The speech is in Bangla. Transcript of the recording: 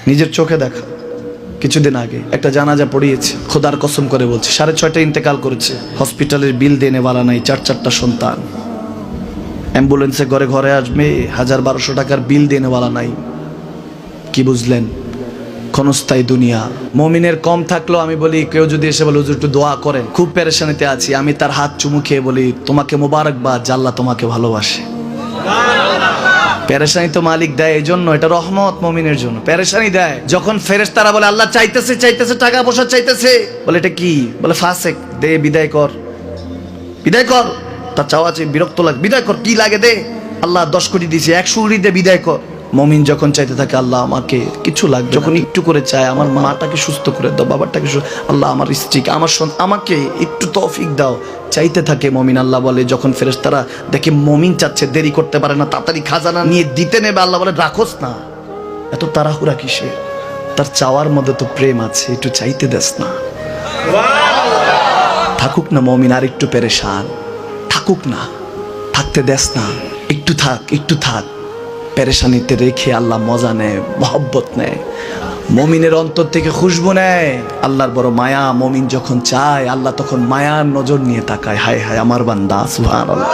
নিজের চোখে দেখা। কিছুদিন আগে একটা জানাজা পড়িয়েছে, খোদার কসম করে বলছে 6:30 ইন্তেকাল করেছে। হসপিটালের বিল দেনেওয়ালা নাই, 4 সন্তান। অ্যাম্বুলেন্সে ঘরে ঘরে আসবে, 1000-1200 টাকার বিল দেনেওয়ালা নাই। কি বুঝলেন? ক্ষণস্থায়ী দুনিয়া। মুমিনের কম থাকলেও আমি বলি, কেউ যদি এসে বলে হুজুর একটু দোয়া করেন, খুব পেরেশানিতে আছি, আমি তার হাত চুমু খেয়ে বলি তোমাকে মোবারকবাদ, আল্লাহ তোমাকে ভালোবাসে। পেরেশানি তো মালিক দেয়, এই জন্য এটা রহমত মুমিনের জন্য। পেরেশানি দেয় যখন ফেরেশতারা বলে আল্লাহ চাইতেছে চাইতেছে, টাকা পয়সা চাইতেছে, বলে এটা কি? বলে ফাসেক, দে বিদায় কর, বিদায় কর। তার চাওয়া আছে, বিরক্ত লাগে, বিদায় কর, কি লাগে দে। আল্লাহ 10 কোটি দিয়েছে, 100 কোটি দে, বিদায় কর। মুমিন যখন চাইতে থাকে আল্লাহ আমাকে কিছু লাগবে, যখন একটু করে চায় আমার মাটাকে সুস্থ করে দাও, বাবাটাকে আল্লাহ আমার স্ত্রীকে, আমার আমাকে একটু তৌফিক দাও, চাইতে থাকে মুমিন। আল্লাহ বলে যখন ফেরেশতারা দেখে মুমিন চাচ্ছে, দেরি করতে পারে না, তাড়াতাড়ি খাজানা নিয়ে দিতে নেবে, আল্লাহ বলে রাখোস না, এত তাড়াহুড়া কিসের? তার চাওয়ার মধ্যে তো প্রেম আছে, একটু চাইতে দেস না। থাকুক না মুমিন আর একটু পেরেশান, থাকুক না, থাকতে দেস না, একটু থাক, একটু থাক। পেরেশানিতে রেখে আল্লাহ মজা নেয়, মহব্বত নেয়, মুমিনের অন্তর থেকে খুশবু নেয়। আল্লাহর বড় মায়া, মুমিন যখন চায় আল্লাহ তখন মায়ার নজর নিয়ে তাকায়, হায় হায় আমার বান্দা, সুবহানাল্লাহ।